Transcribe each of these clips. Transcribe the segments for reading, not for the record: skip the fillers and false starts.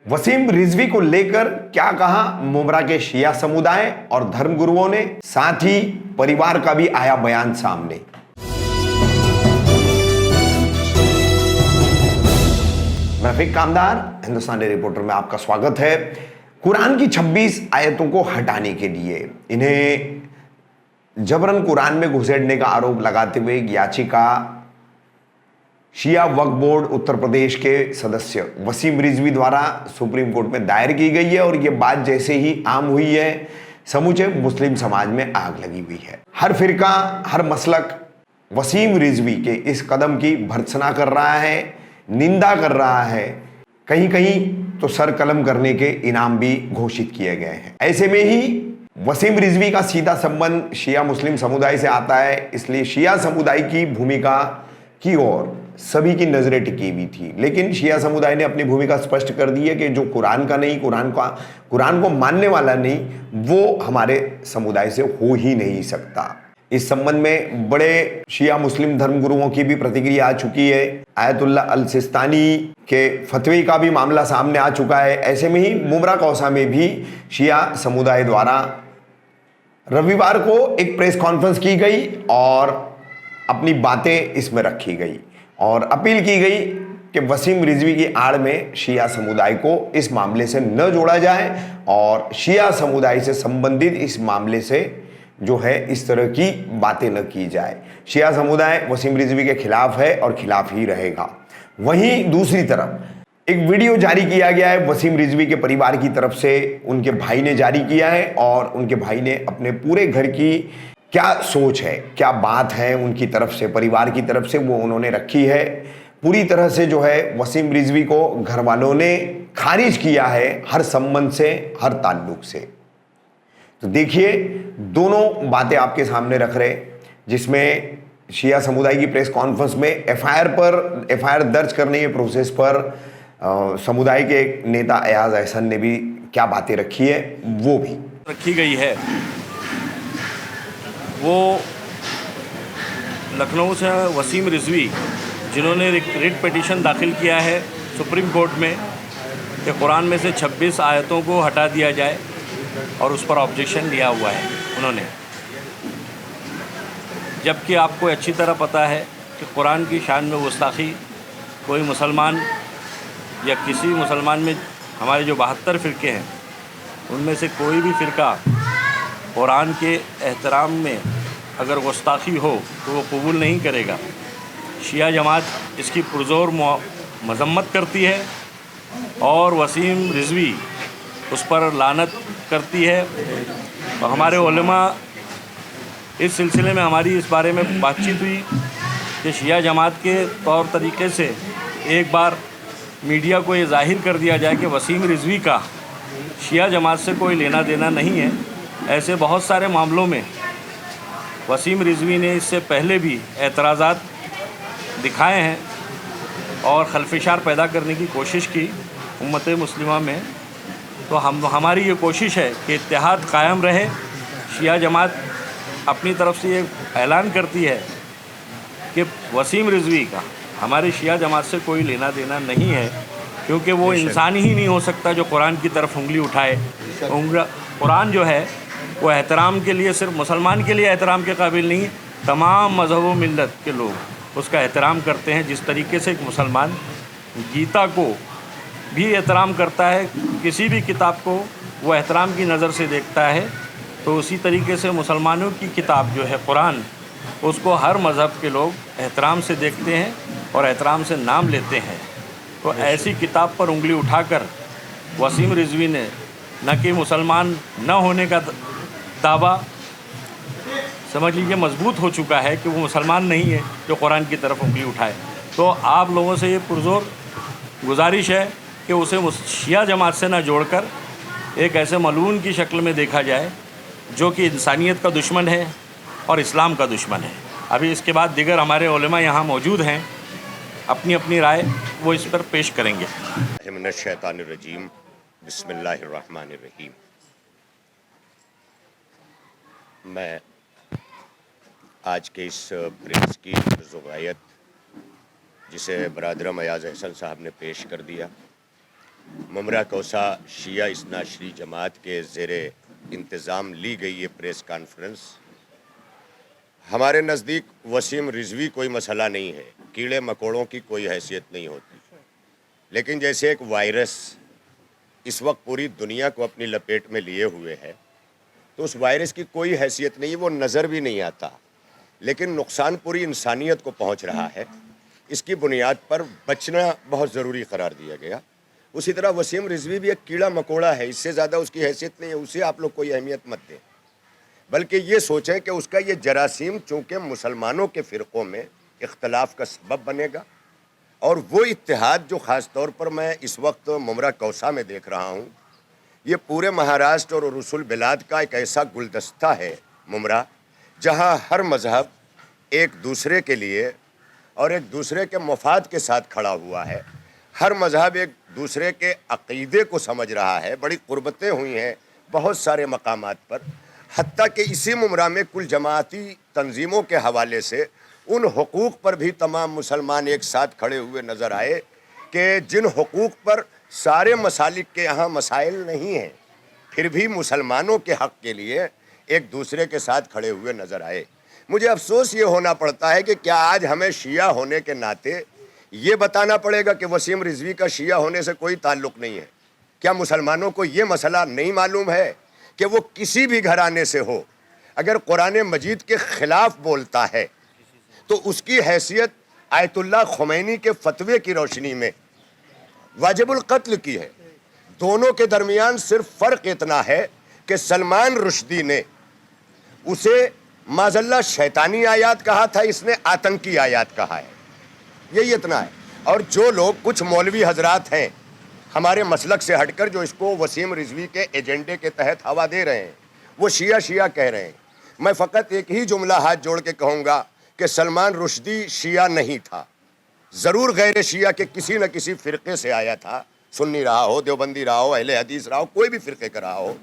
वसीम रिजवी को लेकर क्या कहा मुमरा के शिया समुदाय और धर्मगुरुओं ने, साथ ही परिवार का भी आया बयान सामने। मैं रफीक कामदार, हिंदुस्तानी रिपोर्टर में आपका स्वागत है। कुरान की 26 आयतों को हटाने के लिए इन्हें जबरन कुरान में घुसेड़ने का आरोप लगाते हुए एक याचिका शिया वक्फ बोर्ड उत्तर प्रदेश के सदस्य वसीम रिजवी द्वारा सुप्रीम कोर्ट में दायर की गई है। और ये बात जैसे ही आम हुई है, समूचे मुस्लिम समाज में आग लगी हुई है। हर फिरका, हर मसलक वसीम रिजवी के इस कदम की भर्त्सना कर रहा है, निंदा कर रहा है। कहीं कहीं तो सर कलम करने के इनाम भी घोषित किए गए हैं। ऐसे में ही वसीम रिजवी का सीधा संबंध शिया मुस्लिम समुदाय से आता है, इसलिए शिया समुदाय की भूमिका की ओर सभी की नजरें टिकी हुई थी। लेकिन शिया समुदाय ने अपनी भूमिका स्पष्ट कर दी है कि जो कुरान का नहीं, कुरान को मानने वाला नहीं, वो हमारे समुदाय से हो ही नहीं सकता। इस संबंध में बड़े शिया मुस्लिम धर्मगुरुओं की भी प्रतिक्रिया आ चुकी है। आयतुल्ला अल सिस्तानी के फतवे का भी मामला सामने आ चुका है। ऐसे में ही मुमरा कौसा में भी शिया समुदाय द्वारा रविवार को एक प्रेस कॉन्फ्रेंस की गई और अपनी बातें इसमें रखी गई और अपील की गई कि वसीम रिजवी की आड़ में शिया समुदाय को इस मामले से न जोड़ा जाए और शिया समुदाय से संबंधित इस मामले से जो है इस तरह की बातें न की जाए। शिया समुदाय वसीम रिजवी के खिलाफ है और खिलाफ ही रहेगा। वहीं दूसरी तरफ एक वीडियो जारी किया गया है वसीम रिजवी के परिवार की तरफ से, उनके भाई ने जारी किया है और उनके भाई ने अपने पूरे घर की क्या सोच है, क्या बात है उनकी तरफ से, परिवार की तरफ से, वो उन्होंने रखी है। पूरी तरह से जो है वसीम रिजवी को घर वालों ने खारिज किया है हर संबंध से, हर ताल्लुक से। तो देखिए, दोनों बातें आपके सामने रख रहे, जिसमें शिया समुदाय की प्रेस कॉन्फ्रेंस में एफआईआर दर्ज करने के प्रोसेस पर समुदाय के नेता एयाज अहसन ने भी क्या बातें रखी है वो भी रखी गई है। वो लखनऊ से वसीम रिजवी, जिन्होंने रिट पिटीशन दाखिल किया है सुप्रीम कोर्ट में कि कुरान में से 26 आयतों को हटा दिया जाए, और उस पर ऑब्जेक्शन दिया हुआ है उन्होंने। जबकि आपको अच्छी तरह पता है कि कुरान की शान में गुस्ताखी कोई मुसलमान या किसी मुसलमान में, हमारे जो 72 फ़िरके हैं उनमें से कोई भी फ़िरका कुरान के एहतराम में अगर गुस्ताखी हो तो वो कबूल नहीं करेगा। शिया जमात इसकी पुरज़ोर मज़म्मत करती है और वसीम रिजवी उस पर लानत करती है। और हमारे उलमा, इस सिलसिले में हमारी इस बारे में बातचीत हुई कि शिया जमात के तौर तरीक़े से एक बार मीडिया को ये ज़ाहिर कर दिया जाए कि वसीम रिजवी का शिया जमात से कोई लेना देना नहीं है। ऐसे बहुत सारे मामलों में वसीम रिजवी ने इससे पहले भी एतराज़ात दिखाए हैं और खलफिशार पैदा करने की कोशिश की उम्मत मुस्लिमा में। तो हमारी ये कोशिश है कि इत्तेहाद कायम रहे। शिया जमात अपनी तरफ से ये ऐलान करती है कि वसीम रिजवी का हमारे शिया जमात से कोई लेना देना नहीं है, क्योंकि वो इंसान ही नहीं हो सकता जो कुरान की तरफ उंगली उठाए। कुरान जो है वो एहतराम के लिए, सिर्फ मुसलमान के लिए एहतराम के काबिल नहीं, तमाम मज़हब व मिल्लत के लोग उसका एहतराम करते हैं। जिस तरीके से एक मुसलमान गीता को भी एहतराम करता है, किसी भी किताब को वो एहतराम की नज़र से देखता है, तो उसी तरीके से मुसलमानों की किताब जो है कुरान, उसको हर मज़हब के लोग एहतराम से देखते हैं और एहतराम से नाम लेते हैं। तो ऐसी किताब पर उंगली उठाकर वसीम रिजवी ने न कि मुसलमान न होने का दावा, समझ लीजिए, मजबूत हो चुका है कि वो मुसलमान नहीं है जो कुरान की तरफ उंगली उठाए। तो आप लोगों से ये पुरज़ोर गुजारिश है कि उसे शिया जमात से न जोड़कर एक ऐसे मलून की शक्ल में देखा जाए जो कि इंसानियत का दुश्मन है और इस्लाम का दुश्मन है। अभी इसके बाद दिगर हमारे उलमा यहाँ मौजूद हैं, अपनी अपनी राय वो इस पर पेश करेंगे। मिनश्शैतानिर्रजीम, बिस्मिल्लाहिर्रहमानिर्रहीम। मैं आज के इस प्रेस की ज़ुगायत जिसे बरादरम एयाज अहसन साहब ने पेश कर दिया, ممرہ کوسا شیعہ اثنا عشری جماعت کے زیر انتظام لی گئی یہ پریس کانفرنس ہمارے نزدیک وسیم رضوی کوئی مسئلہ نہیں ہے، کیڑے مکوڑوں کی کوئی حیثیت نہیں ہوتی، لیکن جیسے ایک وائرس اس وقت پوری دنیا کو اپنی لپیٹ میں لیے ہوئے ہے تو اس وائرس کی کوئی حیثیت نہیں، وہ نظر بھی نہیں آتا، لیکن نقصان پوری انسانیت کو پہنچ رہا ہے، اس کی بنیاد پر بچنا بہت ضروری قرار دیا گیا۔ اسی طرح وسیم رضوی بھی ایک کیڑا مکوڑا ہے، اس سے زیادہ اس کی حیثیت نہیں ہے، اسے آپ لوگ کوئی اہمیت مت دیں، بلکہ یہ سوچیں کہ اس کا یہ جراثیم چونکہ مسلمانوں کے فرقوں میں اختلاف کا سبب بنے گا، اور وہ اتحاد جو خاص طور پر میں اس وقت ممرہ کوسا میں دیکھ رہا ہوں، یہ پورے مہاراشٹر اور رسول بلاد کا ایک ایسا گلدستہ ہے ممرہ، جہاں ہر مذہب ایک دوسرے کے لیے اور ایک دوسرے کے مفاد کے ساتھ کھڑا ہوا ہے، ہر مذہب ایک دوسرے کے عقیدے کو سمجھ رہا ہے، بڑی قربتیں ہوئی ہیں بہت سارے مقامات پر، حتیٰ کہ اسی ممرہ میں کل جماعتی تنظیموں کے حوالے سے ان حقوق پر بھی تمام مسلمان ایک ساتھ کھڑے ہوئے نظر آئے کہ جن حقوق پر سارے مسالک کے یہاں مسائل نہیں ہیں، پھر بھی مسلمانوں کے حق کے لیے ایک دوسرے کے ساتھ کھڑے ہوئے نظر آئے۔ مجھے افسوس یہ ہونا پڑتا ہے کہ کیا آج ہمیں شیعہ ہونے کے ناطے یہ بتانا پڑے گا کہ وسیم رضوی کا شیعہ ہونے سے کوئی تعلق نہیں ہے؟ کیا مسلمانوں کو یہ مسئلہ نہیں معلوم ہے کہ وہ کسی بھی گھرانے سے ہو، اگر قرآن مجید کے خلاف بولتا ہے تو اس کی حیثیت آیت اللہ خمینی کے فتوے کی روشنی میں واجب القتل کی ہے؟ دونوں کے درمیان صرف فرق اتنا ہے کہ سلمان رشدی نے اسے معاذ اللہ شیطانی آیات کہا تھا، اس نے آتنکی آیات کہا ہے، یہی اتنا ہے۔ اور جو لوگ کچھ مولوی حضرات ہیں ہمارے مسلک سے ہٹ کر جو اس کو وسیم رضوی کے ایجنڈے کے تحت ہوا دے رہے ہیں، وہ شیعہ شیعہ کہہ رہے ہیں، میں فقط ایک ہی جملہ ہاتھ جوڑ کے کہوں گا کہ سلمان رشدی شیعہ نہیں تھا، ضرور غیر شیعہ کے کسی نہ کسی فرقے سے آیا تھا، سنی رہا ہو، دیوبندی رہا ہو، اہل حدیث رہا ہو، کوئی بھی فرقے کا رہا ہو،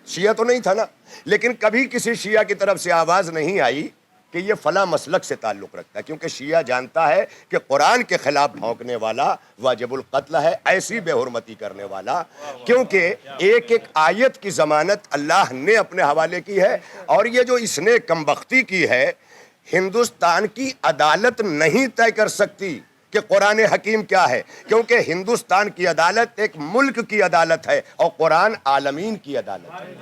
شیعہ تو نہیں تھا نا، لیکن کبھی کسی شیعہ کی طرف سے آواز نہیں آئی کہ یہ فلاں مسلک سے تعلق رکھتا ہے، کیونکہ شیعہ جانتا ہے کہ قرآن کے خلاف بھونکنے والا واجب القتل ہے، ایسی بے حرمتی کرنے والا، کیونکہ ایک ایک آیت کی ضمانت اللہ نے اپنے حوالے کی ہے، اور یہ جو اس نے کمبختی کی ہے، ہندوستان کی عدالت نہیں طے کر سکتی کہ قرآن حکیم کیا ہے، کیونکہ ہندوستان کی عدالت ایک ملک کی عدالت ہے اور قرآن عالمین کی عدالت ہے۔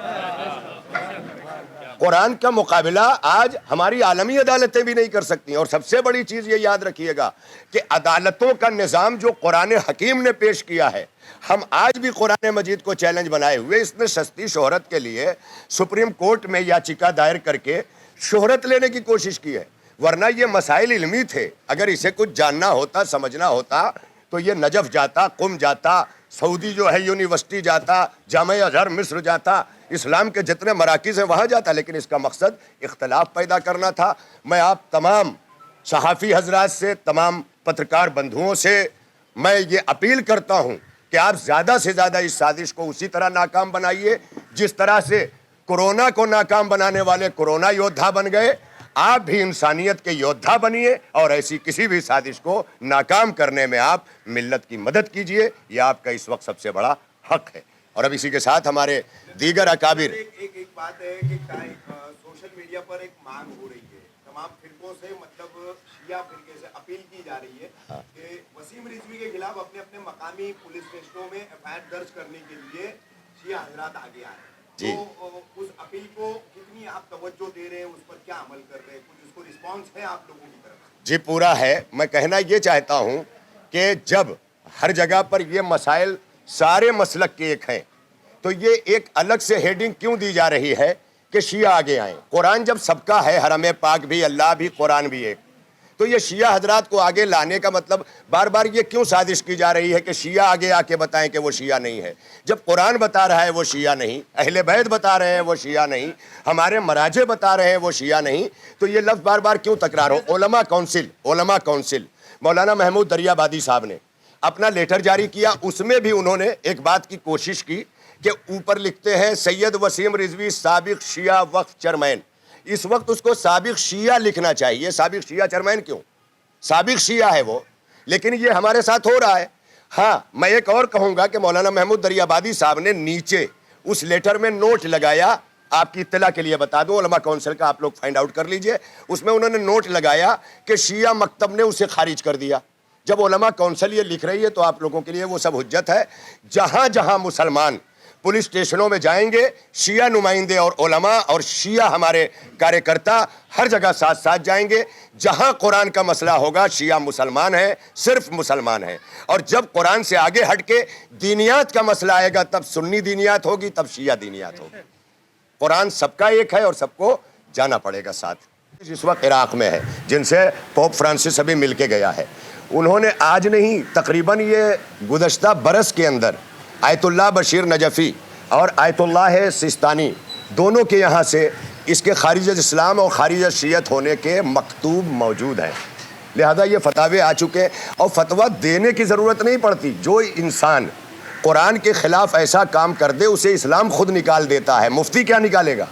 قرآن کا مقابلہ آج ہماری عالمی عدالتیں بھی نہیں کر سکتی، اور سب سے بڑی چیز یہ یاد رکھیے گا کہ عدالتوں کا نظام جو قرآن حکیم نے پیش کیا ہے، ہم آج بھی قرآن مجید کو چیلنج بنائے ہوئے، اس نے سستی شہرت کے لیے سپریم کورٹ میں یاچکا دائر کر کے شہرت لینے کی کوشش کی ہے، ورنہ یہ مسائل علمی تھے، اگر اسے کچھ جاننا ہوتا، سمجھنا ہوتا تو یہ نجف جاتا، قم جاتا، سعودی جو ہے یونیورسٹی جاتا، جامعہ ازہر مصر جاتا، اسلام کے جتنے مراکز ہیں وہاں جاتا، لیکن اس کا مقصد اختلاف پیدا کرنا تھا۔ میں آپ تمام صحافی حضرات سے، تمام پترکار بندھوؤں سے میں یہ اپیل کرتا ہوں کہ آپ زیادہ سے زیادہ اس سازش کو اسی طرح ناکام بنائیے جس طرح سے کورونا کو ناکام بنانے والے کورونا یودھا بن گئے، آپ بھی انسانیت کے یودھا بنیے اور ایسی کسی بھی سازش کو ناکام کرنے میں آپ ملت کی مدد کیجئے، یہ آپ کا اس وقت سب سے بڑا حق ہے۔ اور اب اسی کے ساتھ ہمارے دیگر اکابر، ایک بات ہے کہ سوشل میڈیا پر ایک مانگ ہو رہی ہے، تمام فرقوں سے، مطلب شیعہ فرقے سے اپیل کی جا رہی ہے کہ وسیم رضوی کے خلاف اپنے اپنے مقامی پولیس اسٹیشنوں میں ایف آئی آر درج کرنے کے لیے شیعہ حضرات آگے آئے، تو اس اپیل کو کتنی آپ توجہ دے رہے ہیں، اس پر کیا عمل کر رہے ہیں، کچھ اس کو رسپانس ہے آپ لوگوں کی طرف؟ جی پورا ہے۔ میں کہنا یہ چاہتا ہوں کہ جب ہر جگہ پر یہ مسائل سارے مسلک کے ایک ہیں تو یہ ایک الگ سے ہیڈنگ کیوں دی جا رہی ہے کہ شیعہ آگے آئیں؟ قرآن جب سب کا ہے، حرم پاک بھی، اللہ بھی، قرآن بھی ایک، تو یہ شیعہ حضرات کو آگے لانے کا مطلب بار بار یہ کیوں سازش کی جا رہی ہے کہ شیعہ آگے آ کے بتائیں کہ وہ شیعہ نہیں ہے، جب قرآن بتا رہا ہے وہ شیعہ نہیں، اہل بیت بتا رہے ہیں وہ شیعہ نہیں، ہمارے مراجع بتا رہے ہیں وہ شیعہ نہیں، تو یہ لفظ بار بار کیوں تکرار ہو؟ علماء کونسل مولانا محمود دریابادی صاحب نے اپنا لیٹر جاری کیا، اس میں بھی انہوں نے ایک بات کی کوشش کی کہ اوپر لکھتے ہیں سید وسیم رضوی سابق شیعہ وقف چیئرمین، اس وقت اس کو سابق شیعہ لکھنا چاہیے، سابق شیعہ چیئرمین کیوں؟ سابق شیعہ ہے وہ، لیکن یہ ہمارے ساتھ ہو رہا ہے، हाँ, मैं एक और कहूंगा कि मौलाना महमूद दरियाबादी साहब ने नीचे उस लेटर में नोट लगाया, आपकी इत्तला के लिए बता दूं, उलमा काउंसिल का आप लोग फाइंड आउट कर लीजिए, उसमें उन्होंने नोट लगाया कि शिया मकतब ने उसे खारिज कर दिया। जब उलमा काउंसिल ये लिख रही है तो आप लोगों के लिए वो सब हुज्जत है। जहां जहां मुसलमान पुलिस स्टेशनों में जाएंगे, शिया नुमाइंदे और उलमा और शिया हमारे कार्यकर्ता हर जगह साथ साथ जाएंगे। जहां कुरान का मसला होगा, शिया मुसलमान है, सिर्फ मुसलमान है, और जब कुरान से आगे हटके दीनियात का मसला आएगा, तब सुन्नी दीनियात होगी, तब शिया दीनियात होगी। कुरान सबका एक है और सबको जाना पड़ेगा साथ। जिस वक्त इराक में है, जिनसे पोप फ्रांसिस अभी मिल के गया है, उन्होंने आज नहीं, तकरीबन ये गुज़श्ता बरस के अंदर आयतुल्लाह बशीर नजफ़ी और आयतुल्लाह सिस्तानी दोनों के यहाँ से इसके खारिज इस्लाम और खारिज शियत होने के मकतूब मौजूद हैं। लिहाजा ये फतवे आ चुके हैं और फतवा देने की ज़रूरत नहीं पड़ती। जो इंसान कुरान के ख़िलाफ़ ऐसा काम कर दे, उसे इस्लाम खुद निकाल देता है। मुफ्ती क्या निकालेगा?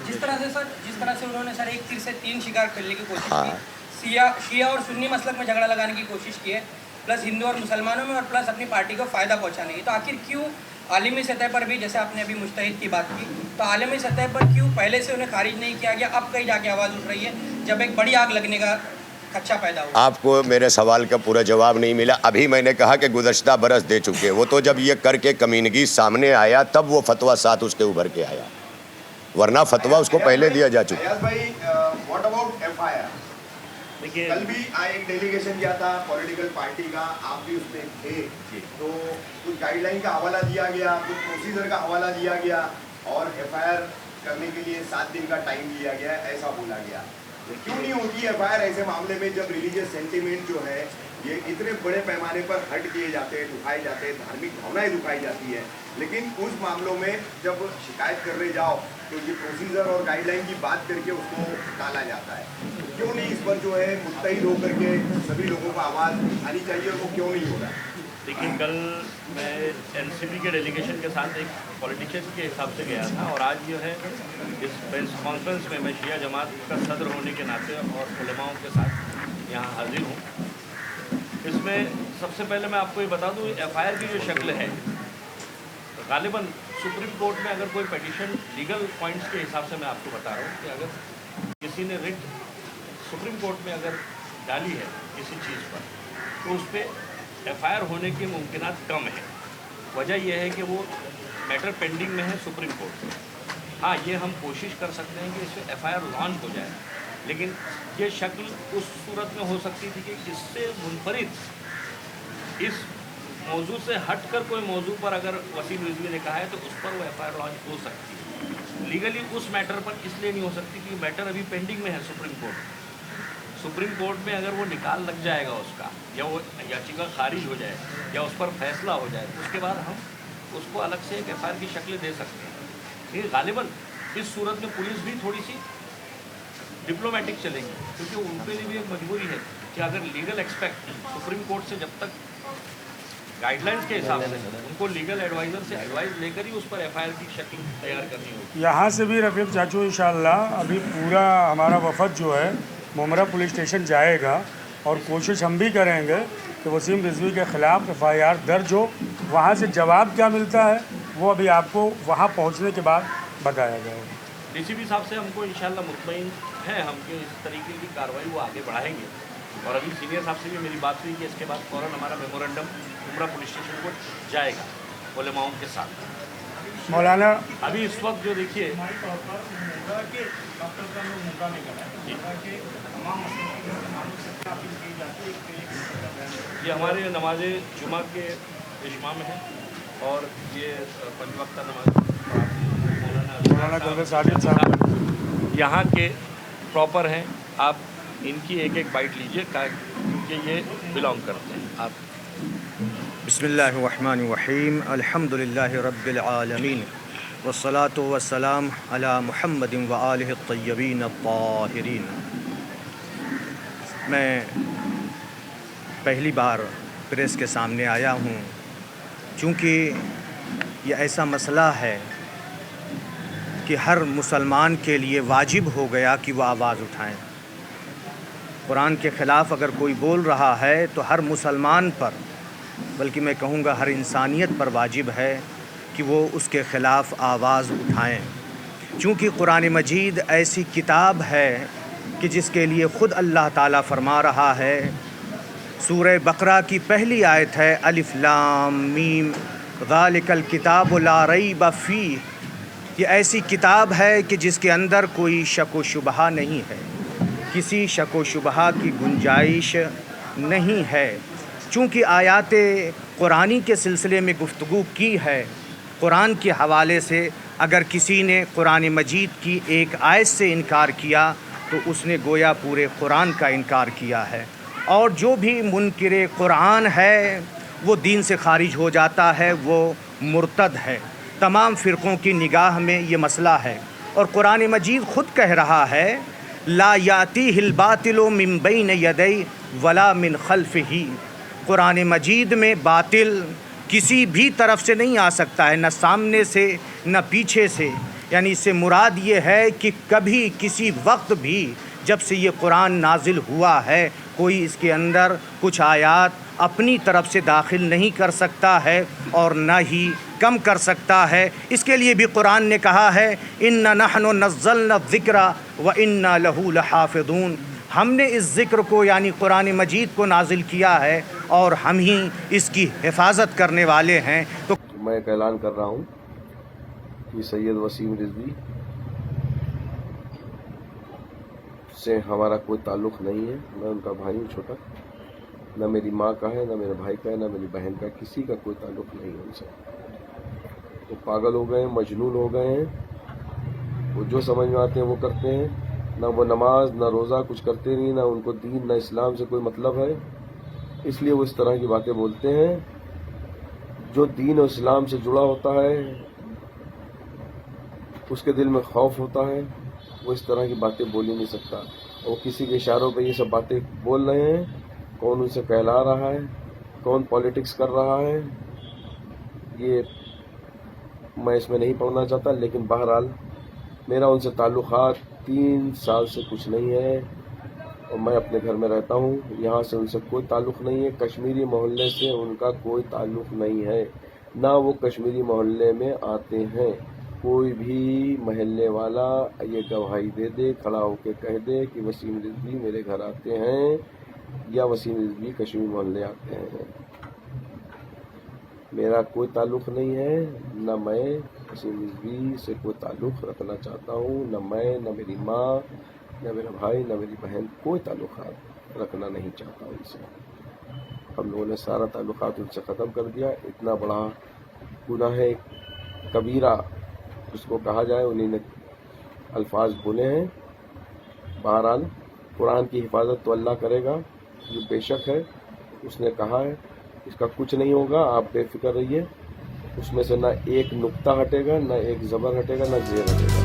जिस तरह से उन्होंने सर एक तीर से तीन शिकार करने की कोशिश की, शिया और सुन्नी मसलक में झगड़ा लगाने की कोशिश की है, प्लस हिंदू और मुसलमानों में, और प्लस अपनी पार्टी को फ़ायदा पहुंचाने की। तो आखिर क्यों आलमी सतह पर भी, जैसे आपने अभी मुज्तहिद की बात की, तो आलमी सतह पर क्यों पहले से उन्हें खारिज नहीं किया गया, अब कहीं जाके आवाज़ उठ रही है जब एक बड़ी आग लगने का खदशा पैदा हुआ? आपको मेरे सवाल का पूरा जवाब नहीं मिला। अभी मैंने कहा कि गुज़श्ता बरस दे चुके, वो तो जब ये करके कमीनगी सामने आया तब वो फतवा साथ उसके उभर के आया, वरना फतवा उसको पहले दिया जा चुका। भाई, व्हाट अबाउट एफआईआर? देखिए, कल भी एक डेलीगेशन किया था पॉलिटिकल पार्टी का, आप भी उसमें थे, तो कुछ गाइडलाइन का हवाला दिया गया, कुछ प्रोसीजर का हवाला दिया गया और एफआईआर करने के लिए 7 दिन का टाइम दिया गया, ऐसा बोला गया। क्यों नहीं होती एफआईआर ऐसे मामले में जब रिलीजियस सेंटिमेंट जो है ये इतने बड़े पैमाने पर हट किए जाते हैं, दुखाए जाते हैं, धार्मिक भावनाएं दुखाई जाती है, लेकिन उस मामलों में जब शिकायत करने जाओ तो ये प्रोसीजर और गाइडलाइन की बात करके उसको टाला जाता है? क्यों नहीं इस पर जो है मुत्तहिद होकर के सभी लोगों को आवाज़ उठानी चाहिए, और वो क्यों नहीं हो रहा है? देखिए, कल मैं एनसीपी के डेलीगेशन के साथ एक पॉलिटिशियन के हिसाब से गया था, और आज जो है इस प्रेस कॉन्फ्रेंस में मैं शिया जमात का सदर होने के नाते और उलमाओं के साथ यहाँ हाजिर हूँ। इसमें सबसे पहले मैं आपको ये बता दूँ, एफआईआर की जो शक्ल है, गालिबन सुप्रीम कोर्ट में अगर कोई पिटीशन लीगल पॉइंट्स के हिसाब से मैं आपको बता रहा हूँ कि अगर किसी ने रिट सुप्रीम कोर्ट में अगर डाली है किसी चीज़ पर, तो उस पर एफआईआर होने के मुमकिनात कम है। वजह यह है कि वो मैटर पेंडिंग में है सुप्रीम कोर्ट में। हाँ, ये हम कोशिश कर सकते हैं कि इस पर एफआईआर लॉन्च हो जाए, लेकिन ये शक्ल उस सूरत में हो सकती थी कि इससे मुनफरिद इस मौजू से हटकर कोई मौजू पर अगर वसीम रिजवी ने कहा है तो उस पर वो एफआईआर लॉन्च हो सकती है। लीगली उस मैटर पर इसलिए नहीं हो सकती कि मैटर अभी पेंडिंग में है सुप्रीम कोर्ट। सुप्रीम कोर्ट में अगर वो निकाल लग जाएगा उसका, या वो याचिका खारिज हो जाए या उस पर फैसला हो जाए, तो उसके बाद हम उसको अलग से एक एफआईआर की शक्ल दे सकते हैं। लेकिन गालिबन इस सूरत में पुलिस भी थोड़ी सी डिप्लोमेटिक चलेगी, क्योंकि उनके लिए भी एक मजबूरी है कि अगर लीगल एक्सपेक्ट सुप्रीम कोर्ट से जब तक गाइडलाइंस के हिसाब से उनको लीगल एडवाइज़र से एडवाइस लेकर ही उस पर एफआईआर की शक्ल तैयार करनी होगी। यहाँ से भी रफ़ीक चाचू इंशाअल्लाह अभी पूरा हमारा वफद जो है मुमरा पुलिस स्टेशन जाएगा, और कोशिश हम भी करेंगे कि वसीम रिजवी के ख़िलाफ़ एफआईआर दर्ज हो। वहाँ से जवाब क्या मिलता है वो अभी आपको वहाँ पहुँचने के बाद बताया जाएगा। डीसीपी साहब से हमको इंशाल्लाह मुतमईन है हम कि इस तरीके की कार्रवाई वो आगे बढ़ाएंगे, और अभी सीनियर साहब से भी मेरी बात हुई कि इसके बाद फ़ौरन हमारा मेमोरेंडम उमरा पुलिस स्टेशन को जाएगा उलेमाओं के साथ। मौलाना अभी इस वक्त जो देखिए, ये हमारे नमाज जुमा के इज्मा में है, और ये 5 वक्त नमाज मौलाना गौहर साजिद साहब यहाँ के प्रॉपर हैं। आप इनकी एक एक बाइट लीजिए क्योंकि ये बिलोंग करते हैं। आप बिस्मिल्लाहिर्रहमानिर्रहीम अल्हम्दुलिल्लाहि रब्बिल आलमीन वस्सलातु वस्सलाम अला मुहम्मदिन व आलिहि तय्यबीन अत्ताहिरीन। मैं पहली बार प्रेस के सामने आया हूँ चूँकि ये ऐसा मसला है कि हर मुसलमान के लिए वाजिब हो गया कि वह आवाज़ उठाएं। कुरान के ख़िलाफ़ अगर कोई बोल रहा है तो हर मुसलमान पर بلکہ میں کہوں گا ہر انسانیت پر واجب ہے کہ وہ اس کے خلاف آواز اٹھائیں، چونکہ قرآن مجید ایسی کتاب ہے کہ جس کے لیے خود اللہ تعالیٰ فرما رہا ہے، سورہ بقرہ کی پہلی آیت ہے الف لام میم ذالک الکتاب لا ریب فیہ، یہ ایسی کتاب ہے کہ جس کے اندر کوئی شک و شبہ نہیں ہے، کسی شک و شبہ کی گنجائش نہیں ہے۔ چونکہ آیات قرآنی کے سلسلے میں گفتگو کی ہے، قرآن کے حوالے سے اگر کسی نے قرآن مجید کی ایک آیت سے انکار کیا تو اس نے گویا پورے قرآن کا انکار کیا ہے، اور جو بھی منکر قرآن ہے وہ دین سے خارج ہو جاتا ہے، وہ مرتد ہے۔ تمام فرقوں کی نگاہ میں یہ مسئلہ ہے، اور قرآن مجید خود کہہ رہا ہے لا یاتیہ الباطل من بین یدیہ ولا من خلفہ، قرآن مجید میں باطل کسی بھی طرف سے نہیں آ سکتا ہے، نہ سامنے سے نہ پیچھے سے، یعنی اس سے مراد یہ ہے کہ کبھی کسی وقت بھی جب سے یہ قرآن نازل ہوا ہے کوئی اس کے اندر کچھ آیات اپنی طرف سے داخل نہیں کر سکتا ہے اور نہ ہی کم کر سکتا ہے۔ اس کے لیے بھی قرآن نے کہا ہے اِنَّا نَحْنُ نَزَّلْنَا الذِّكْرَ وَإِنَّا لَهُ لَحَافِظُونَ، ہم نے اس ذکر کو یعنی قرآن مجید کو نازل کیا ہے اور ہم ہی اس کی حفاظت کرنے والے ہیں۔ تو میں ایک اعلان کر رہا ہوں کہ سید وسیم رضوی سے ہمارا کوئی تعلق نہیں ہے، میں ان کا بھائی ہوں چھوٹا، نہ میری ماں کا ہے، نہ میرے بھائی کا ہے، نہ میری بہن کا، کسی کا کوئی تعلق نہیں ہے ان سے۔ وہ پاگل ہو گئے ہیں، مجنون ہو گئے ہیں، وہ جو سمجھ میں آتے ہیں وہ کرتے ہیں، نہ وہ نماز نہ روزہ کچھ کرتے نہیں، نہ ان کو دین نہ اسلام سے کوئی مطلب ہے، اس لیے وہ اس طرح کی باتیں بولتے ہیں۔ جو دین اور اسلام سے جڑا ہوتا ہے اس کے دل میں خوف ہوتا ہے، وہ اس طرح کی باتیں بول ہی نہیں سکتا۔ وہ کسی کے اشاروں پہ یہ سب باتیں بول رہے ہیں، کون ان سے کہلا رہا ہے، کون پالیٹکس کر رہا ہے، یہ میں اس میں نہیں پڑھنا چاہتا، لیکن بہرحال میرا ان سے تعلقات 3 سال سے کچھ نہیں ہے، اور میں اپنے گھر میں رہتا ہوں، یہاں سے ان سے کوئی تعلق نہیں ہے، کشمیری محلے سے ان کا کوئی تعلق نہیں ہے، نہ وہ کشمیری محلے میں آتے ہیں۔ کوئی بھی محلے والا یہ گواہی دے دے، کھڑا ہو کے کہہ دے کہ وسیم رضوی میرے گھر آتے ہیں یا وسیم رضوی کشمیری محلے آتے ہیں۔ میرا کوئی تعلق نہیں ہے، نہ میں وسیم رضوی سے کوئی تعلق رکھنا چاہتا ہوں، نہ میں، نہ میری ماں، نہ میرا بھائی، نہ میری بہن، کوئی تعلقات رکھنا نہیں چاہتا ان سے۔ ہم لوگوں نے سارا تعلقات ان سے ختم کر دیا۔ اتنا بڑا گناہ کبیرہ اس کو کہا جائے، انہیں نے الفاظ بولے ہیں۔ بہرحال قرآن کی حفاظت تو اللہ کرے گا، جو بے شک ہے، اس نے کہا ہے، اس کا کچھ نہیں ہوگا، آپ بے فکر رہیے، اس میں سے نہ ایک نقطہ ہٹے گا، نہ ایک زبر ہٹے گا، نہ زیر ہٹے گا۔